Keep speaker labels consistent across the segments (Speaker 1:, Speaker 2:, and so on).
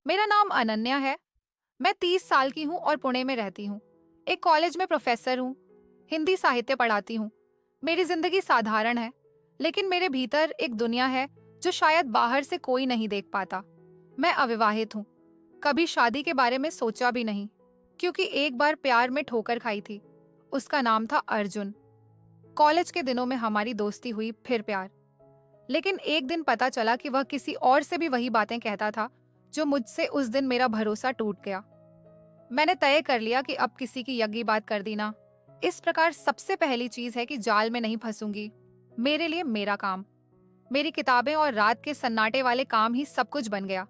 Speaker 1: मेरा नाम अनन्या है। मैं 30 साल की हूँ और पुणे में रहती हूँ। एक कॉलेज में प्रोफेसर हूँ। हिंदी साहित्य पढ़ाती हूँ। मेरी जिंदगी साधारण है, लेकिन मेरे भीतर एक दुनिया है जो शायद बाहर से कोई नहीं देख पाता। मैं अविवाहित हूँ। कभी शादी के बारे में सोचा भी नहीं, क्योंकि एक बार प्यार में ठोकर खाई थी। उसका नाम था अर्जुन। कॉलेज के दिनों में हमारी दोस्ती हुई, फिर प्यार। लेकिन एक दिन पता चला कि वह किसी और से भी वही बातें कहता था जो मुझसे। उस दिन मेरा भरोसा टूट गया। मैंने तय कर लिया कि अब किसी की यज्ञी बात कर दी ना। इस प्रकार सबसे पहली चीज है कि जाल में नहीं फंसूंगी। मेरे लिए मेरा काम, मेरी किताबें और रात के सन्नाटे वाले काम ही सब कुछ बन गया।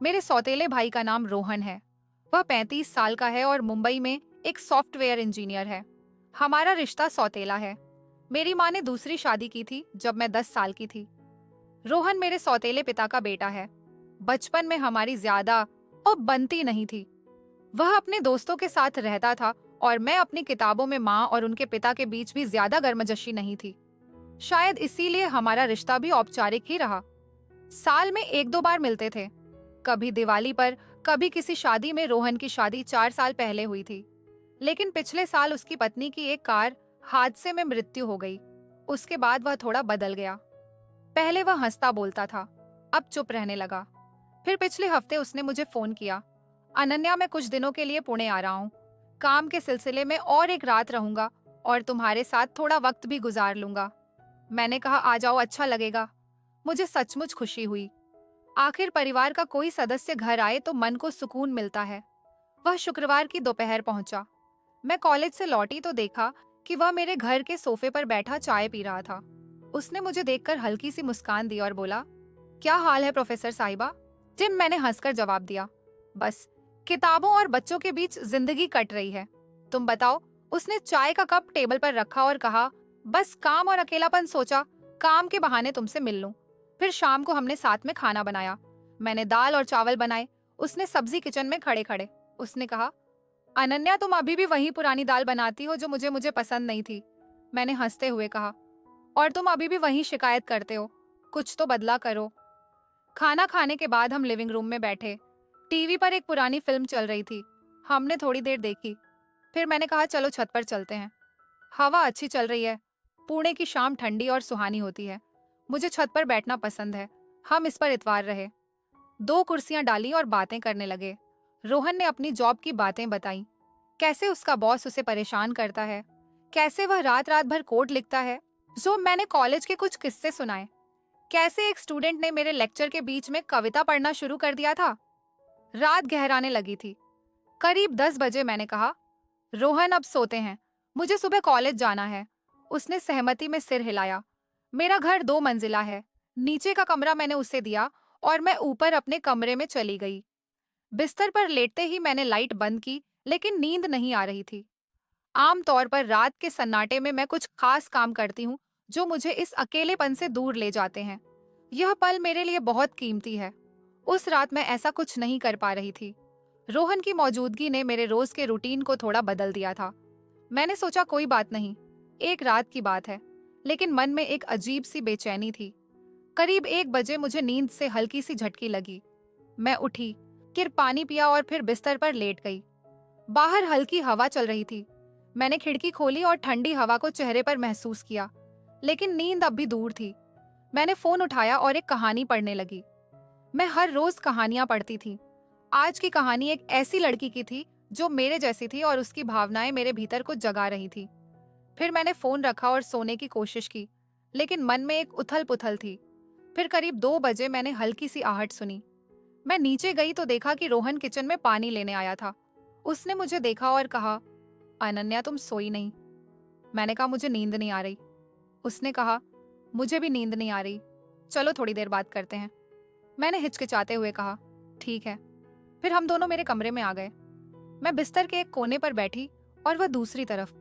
Speaker 1: मेरे सौतेले भाई का नाम रोहन है। वह 35 साल का है और मुंबई में एक सॉफ्टवेयर इंजीनियर है। हमारा रिश्ता सौतेला है। मेरी माँ ने दूसरी शादी की थी जब मैं 10 साल की थी। रोहन मेरे सौतेले पिता का बेटा है। बचपन में हमारी ज्यादा और बनती नहीं थी। वह अपने दोस्तों के साथ रहता था और मैं अपनी किताबों में माँ और उनके पिता के बीच भी ज्यादा गर्मजोशी नहीं थी। शायद इसीलिए हमारा रिश्ता भी औपचारिक ही रहा। साल में एक दो बार मिलते थे, कभी दिवाली पर, कभी किसी शादी में। रोहन की शादी 4 साल पहले हुई थी, लेकिन पिछले साल उसकी पत्नी की एक कार हादसे में मृत्यु हो गई। उसके बाद वह थोड़ा बदल गया। पहले वह हंसता बोलता था, अब चुप रहने लगा। फिर पिछले हफ्ते उसने मुझे फोन किया, अनन्या मैं कुछ दिनों के लिए पुणे आ रहा हूँ। काम के सिलसिले में और एक रात रहूंगा और तुम्हारे साथ थोड़ा वक्त भी गुजार लूंगा। मैंने कहा आ जाओ, अच्छा लगेगा। मुझे सचमुच खुशी हुई। आखिर परिवार का कोई सदस्य घर आए तो मन को सुकून मिलता है। वह शुक्रवार की दोपहर पहुंचा। मैं कॉलेज से लौटी तो देखा कि वह मेरे घर के सोफे पर बैठा चाय पी रहा था। उसने मुझे देखकर हल्की सी मुस्कान दी और बोला, क्या हाल है प्रोफेसर साहिबा? जिम, मैंने हंसकर जवाब दिया, बस किताबों और बच्चों के बीच जिंदगी कट रही है। तुम बताओ। उसने चाय का कप टेबल पर रखा और कहा, बस काम और अकेलापन, सोचा काम के बहाने तुमसे मिल लूं। फिर शाम को हमने साथ में खाना बनाया। मैंने दाल और चावल बनाए, उसने सब्जी किचन में खड़े खड़े। उसने कहा, अनन्या तुम अभी भी वही पुरानी दाल बनाती हो जो मुझे मुझे पसंद नहीं थी। मैंने हंसते हुए कहा, और तुम अभी भी वही शिकायत करते हो। कुछ तो बदला करो। खाना खाने के बाद हम लिविंग रूम में बैठे। टीवी पर एक पुरानी फिल्म चल रही थी। हमने थोड़ी देर देखी। फिर मैंने कहा, चलो छत पर चलते हैं। हवा अच्छी चल रही है। पुणे की शाम ठंडी और सुहानी होती है। मुझे छत पर बैठना पसंद है। हम इस पर इतवार रहे। 2 कुर्सियां डाली और बातें करने लगे। रोहन ने अपनी जॉब की बातें बताई, कैसे उसका बॉस उसे परेशान करता है, कैसे वह रात रात भर कोड लिखता है। जो मैंने कॉलेज के कुछ किस्से सुनाए, कैसे एक स्टूडेंट ने मेरे लेक्चर के बीच में कविता पढ़ना शुरू कर दिया था। रात गहराने लगी थी। करीब 10 बजे मैंने कहा, रोहन अब सोते हैं, मुझे सुबह कॉलेज जाना है। उसने सहमति में सिर हिलाया। मेरा घर 2 मंजिला है। नीचे का कमरा मैंने उसे दिया और मैं ऊपर अपने कमरे में चली गई। बिस्तर पर लेटते ही मैंने लाइट बंद की, लेकिन नींद नहीं आ रही थी। आम तौर पर रात के सन्नाटे में मैं कुछ खास काम करती हूँ जो मुझे इस अकेलेपन से दूर ले जाते हैं। यह पल मेरे लिए बहुत कीमती है। उस रात मैं ऐसा कुछ नहीं कर पा रही थी। रोहन की मौजूदगी ने मेरे रोज के रूटीन को थोड़ा बदल दिया था। मैंने सोचा कोई बात नहीं, एक रात की बात है। लेकिन मन में एक अजीब सी बेचैनी थी। करीब 1 बजे मुझे नींद से हल्की सी झटकी लगी। मैं उठी, फिर पानी पिया और फिर बिस्तर पर लेट गई। बाहर हल्की हवा चल रही थी। मैंने खिड़की खोली और ठंडी हवा को चेहरे पर महसूस किया, लेकिन नींद अब भी दूर थी। मैंने फोन उठाया और एक कहानी पढ़ने लगी। मैं हर रोज कहानियां पढ़ती थी। आज की कहानी एक ऐसी लड़की की थी जो मेरे जैसी थी और उसकी भावनाएं मेरे भीतर को जगा रही थी। फिर मैंने फोन रखा और सोने की कोशिश की, लेकिन मन में एक उथल पुथल थी। फिर करीब 2 बजे मैंने हल्की सी आहट सुनी। मैं नीचे गई तो देखा कि रोहन किचन में पानी लेने आया था। उसने मुझे देखा और कहा, अनन्या तुम सोई नहीं? मैंने कहा, मुझे नींद नहीं आ रही। उसने कहा, मुझे भी नींद नहीं आ रही, चलो थोड़ी देर बात करते हैं। मैंने हिचकिचाते हुए कहा, ठीक है। फिर हम दोनों मेरे कमरे में आ गए। मैं बिस्तर के एक कोने पर बैठी और वह दूसरी तरफ।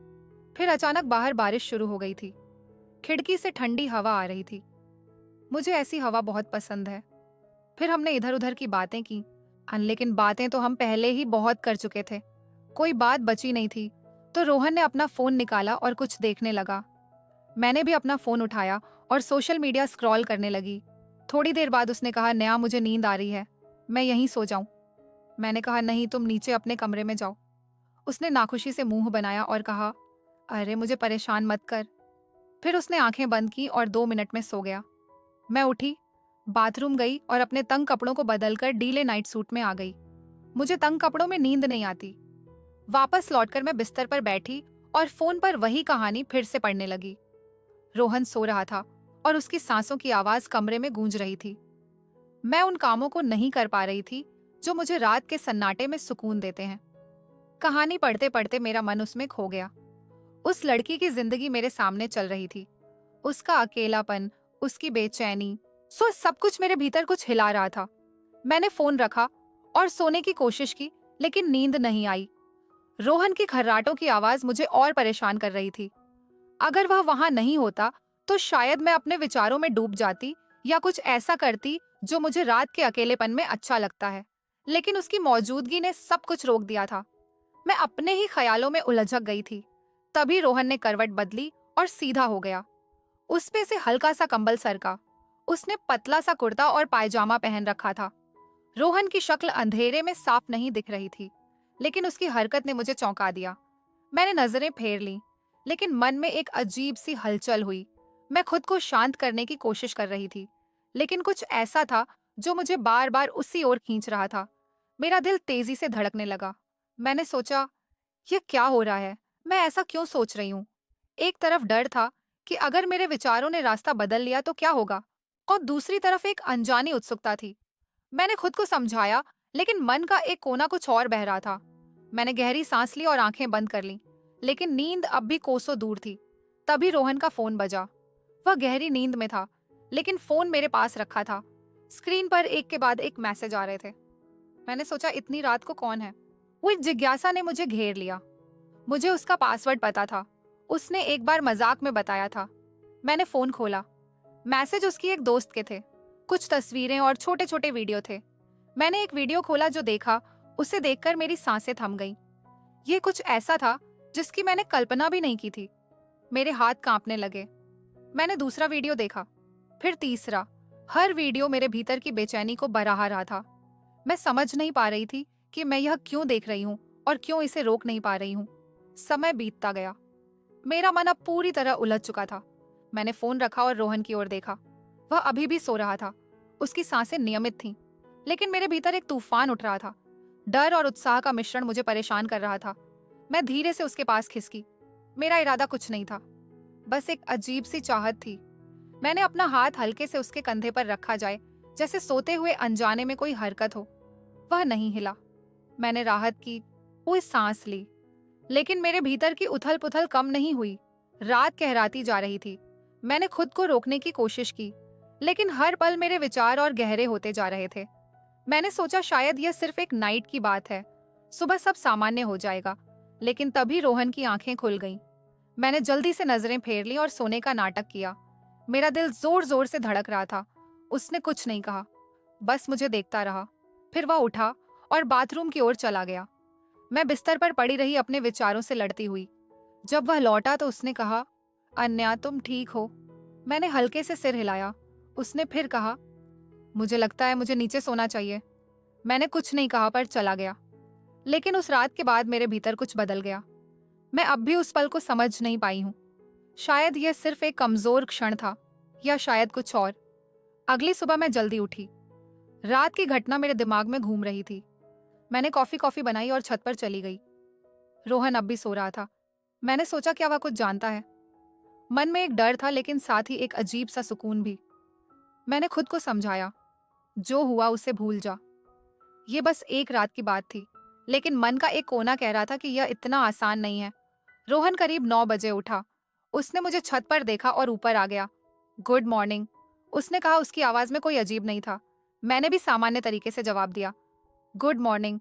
Speaker 1: फिर अचानक बाहर बारिश शुरू हो गई थी। खिड़की से ठंडी हवा आ रही थी। मुझे ऐसी हवा बहुत पसंद है। फिर हमने इधर उधर की बातें की, लेकिन बातें तो हम पहले ही बहुत कर चुके थे। कोई बात बची नहीं थी। तो रोहन ने अपना फोन निकाला और कुछ देखने लगा। मैंने भी अपना फोन उठाया और सोशल मीडिया स्क्रॉल करने लगी। थोड़ी देर बाद उसने कहा, नया मुझे नींद आ रही है, मैं यहीं सो जाऊं। मैंने कहा, नहीं, तुम नीचे अपने कमरे में जाओ। उसने नाखुशी से मुंह बनाया और कहा, अरे मुझे परेशान मत कर। फिर उसने आंखें बंद की और 2 मिनट में सो गया। मैं उठी, बाथरूम गई और अपने तंग कपड़ों को बदलकर डीले नाइट सूट में आ गई। मुझे तंग कपड़ों में नींद नहीं आती। वापस लौटकर मैं बिस्तर पर बैठी और फोन पर वही कहानी फिर से पढ़ने लगी। रोहन सो रहा था और उसकी सांसों की आवाज कमरे में गूंज रही थी। मैं उन कामों को नहीं कर पा रही थी जो मुझे रात के सन्नाटे में सुकून देते हैं। कहानी पढ़ते पढ़ते मेरा मन उसमें खो गया। उस लड़की की जिंदगी मेरे सामने चल रही थी। उसका अकेलापन, उसकी बेचैनी, सब कुछ मेरे भीतर कुछ हिला रहा था। मैंने फोन रखा और सोने की कोशिश की, लेकिन नींद नहीं आई। रोहन की खर्राटों की आवाज मुझे और परेशान कर रही थी। अगर वह वहां नहीं होता तो शायद मैं अपने विचारों में डूब जाती या कुछ ऐसा करती जो मुझे रात के अकेलेपन में अच्छा लगता है। लेकिन उसकी मौजूदगी ने सब कुछ रोक दिया था। मैं अपने ही ख्यालों में उलझक गई थी। तभी रोहन ने करवट बदली और सीधा हो गया। उस पे से हल्का सा कंबल सरका। उसने पतला सा कुर्ता और पायजामा पहन रखा था। रोहन की शक्ल अंधेरे में साफ नहीं दिख रही थी, लेकिन उसकी हरकत ने मुझे चौंका दिया। मैंने नजरें फेर ली, लेकिन मन में एक अजीब सी हलचल हुई। मैं खुद को शांत करने की कोशिश कर रही थी, लेकिन कुछ ऐसा था जो मुझे बार बार उसी ओर खींच रहा था। मेरा दिल तेजी से धड़कने लगा। मैंने सोचा, यह क्या हो रहा है? मैं ऐसा क्यों सोच रही हूँ? एक तरफ डर था कि अगर मेरे विचारों ने रास्ता बदल लिया तो क्या होगा, और दूसरी तरफ एक अनजानी उत्सुकता थी। मैंने खुद को समझाया, लेकिन मन का एक कोना कुछ और बह रहा था। मैंने गहरी सांस ली और आंखें बंद कर लीं, लेकिन नींद अब भी कोसों दूर थी। तभी रोहन का फोन बजा। वह गहरी नींद में था, लेकिन फोन मेरे पास रखा था। स्क्रीन पर एक के बाद एक मैसेज आ रहे थे। मैंने सोचा, इतनी रात को कौन है? वो एक जिज्ञासा ने मुझे घेर लिया। मुझे उसका पासवर्ड पता था। उसने एक बार मजाक में बताया था। मैंने फोन खोला। मैसेज उसकी एक दोस्त के थे। कुछ तस्वीरें और छोटे छोटे वीडियो थे। मैंने एक वीडियो खोला जो देखा, उसे देखकर मेरी सांसें थम गईं। ये कुछ ऐसा था जिसकी मैंने कल्पना भी नहीं की थी। मेरे हाथ कांपने लगे। मैंने दूसरा वीडियो देखा, फिर तीसरा। हर वीडियो मेरे भीतर की बेचैनी को बढ़ा रहा था। मैं समझ नहीं पा रही थी कि मैं यह क्यों देख रही हूँ और क्यों इसे रोक नहीं पा रही हूँ। समय बीतता गया। मेरा मन अब पूरी तरह उलझ चुका था। मैंने फोन रखा और रोहन की ओर देखा। वह अभी भी सो रहा था। उसकी सांसें नियमित थीं, लेकिन मेरे भीतर एक तूफान उठ रहा था। डर और उत्साह का मिश्रण मुझे परेशान कर रहा था। मैं धीरे से उसके पास खिसकी। मेरा इरादा कुछ नहीं था, बस एक अजीब सी चाहत थी। मैंने अपना हाथ हल्के से उसके कंधे पर रखा जाए, जैसे सोते हुए अनजाने में कोई हरकत हो। वह नहीं हिला। मैंने राहत की, कोई सांस ली, लेकिन मेरे भीतर की उथल पुथल कम नहीं हुई। रात कहराती जा रही थी। मैंने खुद को रोकने की कोशिश की, लेकिन हर पल मेरे विचार और गहरे होते जा रहे थे। मैंने सोचा शायद यह सिर्फ एक नाइट की बात है, सुबह सब सामान्य हो जाएगा। लेकिन तभी रोहन की आंखें खुल गईं। मैंने जल्दी से नजरें फेर ली और सोने का नाटक किया। मेरा दिल जोर जोर से धड़क रहा था। उसने कुछ नहीं कहा, बस मुझे देखता रहा। फिर वह उठा और बाथरूम की ओर चला गया। मैं बिस्तर पर पड़ी रही, अपने विचारों से लड़ती हुई। जब वह लौटा तो उसने कहा, अन्या, तुम ठीक हो? मैंने हल्के से सिर हिलाया। उसने फिर कहा, मुझे लगता है मुझे नीचे सोना चाहिए। मैंने कुछ नहीं कहा पर चला गया। लेकिन उस रात के बाद मेरे भीतर कुछ बदल गया। मैं अब भी उस पल को समझ नहीं पाई हूँ। शायद यह सिर्फ एक कमजोर क्षण था, या शायद कुछ और। अगली सुबह मैं जल्दी उठी। रात की घटना मेरे दिमाग में घूम रही थी। मैंने कॉफी बनाई और छत पर चली गई। रोहन अब भी सो रहा था। मैंने सोचा, क्या वह कुछ जानता है? मन में एक डर था, लेकिन साथ ही एक अजीब सा सुकून भी। मैंने खुद को समझाया, जो हुआ उसे भूल जा। ये बस एक रात की बात थी, लेकिन मन का एक कोना कह रहा था कि यह इतना आसान नहीं है। रोहन करीब 9 बजे उठा। उसने मुझे छत पर देखा और ऊपर आ गया। गुड मॉर्निंग, उसने कहा। उसकी आवाज में कोई अजीब नहीं था। मैंने भी सामान्य तरीके से जवाब दिया, गुड मॉर्निंग।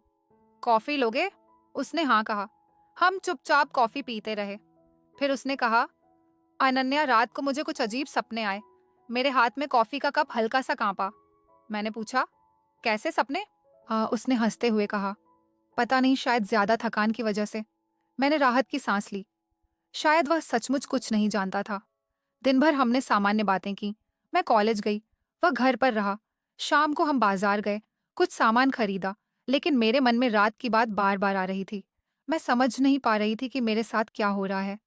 Speaker 1: कॉफी लोगे? उसने हाँ कहा। हम चुपचाप कॉफी पीते रहे। फिर उसने कहा, अनन्या, रात को मुझे कुछ अजीब सपने आए। मेरे हाथ में कॉफी का कप हल्का सा कांपा। मैंने पूछा, कैसे सपने? उसने हंसते हुए कहा, पता नहीं, शायद ज्यादा थकान की वजह से। मैंने राहत की सांस ली। शायद वह सचमुच कुछ नहीं जानता था। दिन भर हमने सामान्य बातें की। मैं कॉलेज गई, वह घर पर रहा। शाम को हम बाजार गए, कुछ सामान खरीदा। लेकिन मेरे मन में रात की बात बार बार आ रही थी। मैं समझ नहीं पा रही थी कि मेरे साथ क्या हो रहा है।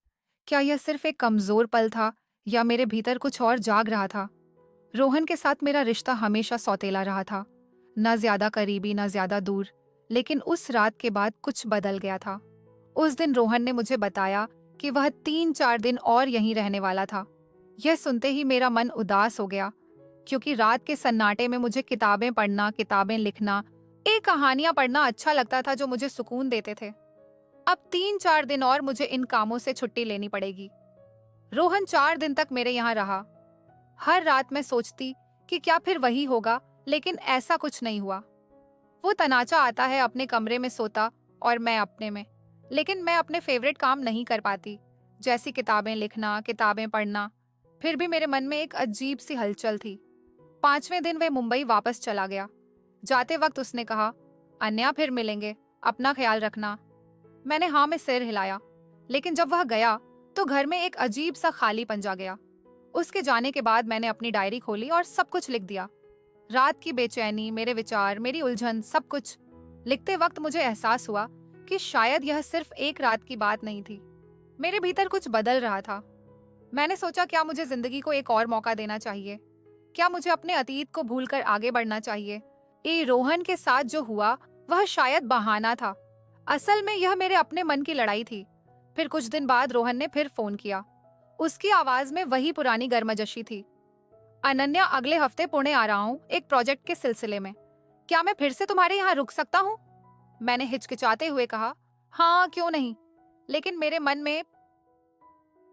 Speaker 1: क्या यह सिर्फ एक कमजोर पल था या मेरे भीतर कुछ और जाग रहा था? रोहन के साथ मेरा रिश्ता हमेशा सौतेला रहा था, न ज्यादा करीबी न ज्यादा दूर। लेकिन उस रात के बाद कुछ बदल गया था। उस दिन रोहन ने मुझे बताया कि वह 3-4 दिन और यहीं रहने वाला था। यह सुनते ही मेरा मन उदास हो गया, क्योंकि रात के सन्नाटे में मुझे किताबें पढ़ना, किताबें लिखना, एक कहानियां पढ़ना अच्छा लगता था जो मुझे सुकून देते थे। अब 3-4 दिन और मुझे इन कामों से छुट्टी लेनी पड़ेगी। रोहन 4 दिन तक मेरे यहाँ रहा। हर रात मैं सोचती कि क्या फिर वही होगा, लेकिन ऐसा कुछ नहीं हुआ। वो तनाचा आता है, अपने कमरे में सोता और मैं अपने में। लेकिन मैं अपने फेवरेट काम नहीं कर पाती, जैसी किताबें लिखना, किताबें पढ़ना। फिर भी मेरे मन में एक अजीब सी हलचल थी। 5वें दिन वह मुंबई वापस चला गया। जाते वक्त उसने कहा, अन्या फिर मिलेंगे, अपना ख्याल रखना। मैंने हाँ में सिर हिलाया। लेकिन जब वह गया तो घर में एक अजीब सा खालीपन जा गया। उसके जाने के बाद मैंने अपनी डायरी खोली और सब कुछ लिख दिया। रात की बेचैनी, मेरे विचार, मेरी उलझन, सब कुछ। लिखते वक्त मुझे एहसास हुआ कि शायद यह सिर्फ एक रात की बात नहीं थी। मेरे भीतर कुछ बदल रहा था। मैंने सोचा, क्या मुझे जिंदगी को एक और मौका देना चाहिए? क्या मुझे अपने अतीत को भूलकर आगे बढ़ना चाहिए? ये रोहन के साथ जो हुआ वह शायद बहाना था। असल में यह मेरे अपने मन की लड़ाई थी। फिर कुछ दिन बाद रोहन ने फिर फोन किया। उसकी आवाज में वही पुरानी गर्मजोशी थी। अनन्या, अगले हफ्ते पुणे आ रहा हूँ एक प्रोजेक्ट के सिलसिले में। क्या मैं फिर से तुम्हारे यहाँ रुक सकता हूँ? मैंने हिचकिचाते हुए कहा, हाँ क्यों नहीं। लेकिन मेरे मन में